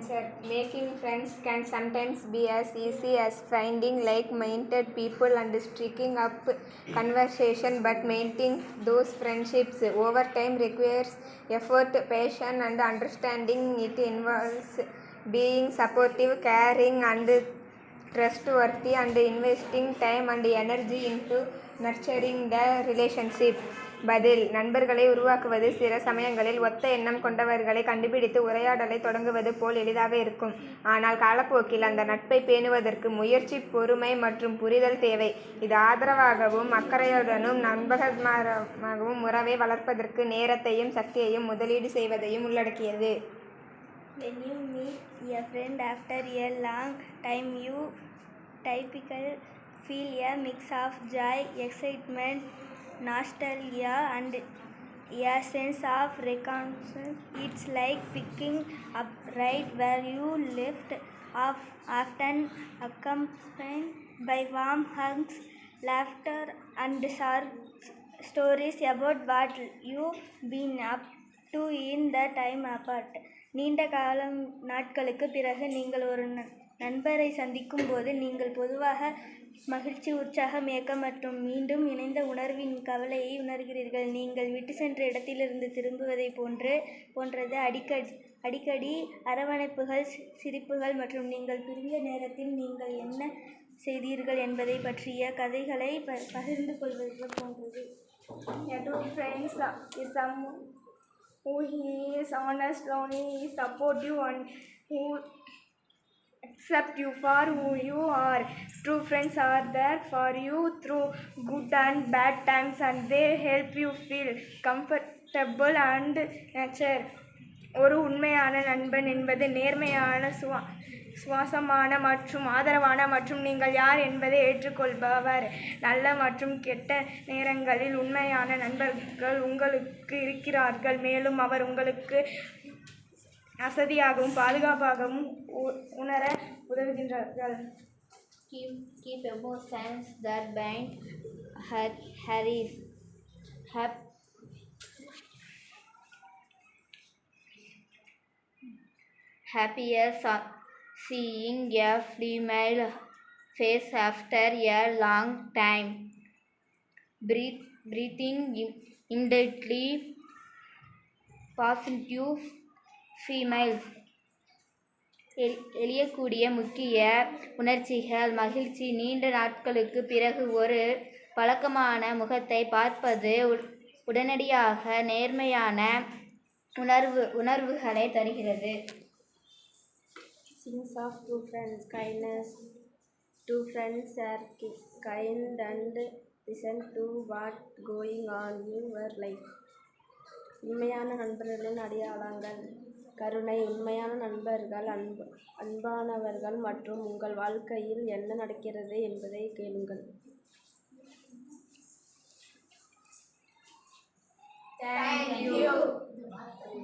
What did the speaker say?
answer. Making friends can sometimes be as easy as finding like-minded people and striking up conversation, but maintaining those friendships over time requires effort, patience, and understanding. It involves being supportive, caring, and trustworthy, and investing time and energy into nurturing the relationship. பதில்: நண்பர்களை உருவாக்குவது சில சமயங்களில் ஒத்த எண்ணம் கொண்டவர்களை கண்டுபிடித்து உரையாடலை தொடங்குவது போல் எளிதாக இருக்கும். ஆனால் காலப்போக்கில் அந்த நட்பை பேணுவதற்கு முயற்சி, பொறுமை மற்றும் புரிதல் தேவை. இது ஆதரவாகவும் அக்கறையுடனும் நம்பகமாகவும் உறவை வளர்ப்பதற்கு நேரத்தையும் சக்தியையும் முதலீடு செய்வதையும் உள்ளடக்கியது. When you meet a friend after a long time, you typically feel a mix of joy, excitement, nostalgia, and a sense of recognition. It's like picking up right where you left off, often accompanied by warm hugs, laughter, and short stories about what you've been up to in the time apart. நீண்ட நாட்களுக்கு பிறகு நீங்கள் ஒரு நண்பரை சந்திக்கும் போது நீங்கள் பொதுவாக மகிழ்ச்சி, உற்சாகம், ஏக்கம் மற்றும் மீண்டும் இணைந்த உணர்வின் கவலையை உணர்கிறீர்கள். நீங்கள் விட்டு சென்ற இடத்திலிருந்து திரும்புவதை போன்றது. அடிக்கடி அரவணைப்புகள், சிரிப்புகள் மற்றும் நீங்கள் பிரிந்த நேரத்தில் நீங்கள் என்ன செய்தீர்கள் என்பதை பற்றிய கதைகளை பகிர்ந்து கொள்வது போன்றது. A true friend is someone who is honest, lonely, supportive, and who accept you for who you are. True friends are there for you through good and bad times, and they help you feel comfortable and nurtured. ஒரு உண்மையான நண்பன் என்பது நேர்மையான, சுவாசமான மற்றும் ஆதரவான மற்றும் நீங்கள் யார் என்பதை ஏற்றுக்கொள்பவர். நல்ல மற்றும் கெட்ட நேரங்களில் உண்மையான நண்பர்கள் உங்களுக்கு இருக்கிறார்கள், மேலும் அவர் உங்களுக்கு வசதியாகவும் பாதுகாப்பாகவும் உணர உதவுகின்றார்கள். Keep emotions that bind Harris. Happiest seeing a female face after a long time. Breathing immediately positive females. எளியக்கூடிய முக்கிய உணர்ச்சிகள்: மகிழ்ச்சி, நீண்ட நாட்களுக்கு பிறகு ஒரு பழக்கமான முகத்தை பார்ப்பது உடனடியாக நேர்மையான உணர்வுகளை தருகிறது. Signs of true friends: kindness. True friends are kind and listen to what's going on in your life. உண்மையான நண்பர்களின் அடையாளங்கள்: கருணை. உண்மையான நண்பர்கள் அன்பானவர்கள் மற்றும் உங்கள் வாழ்க்கையில் என்ன நடக்கிறது என்பதை கேளுங்கள். Thank you.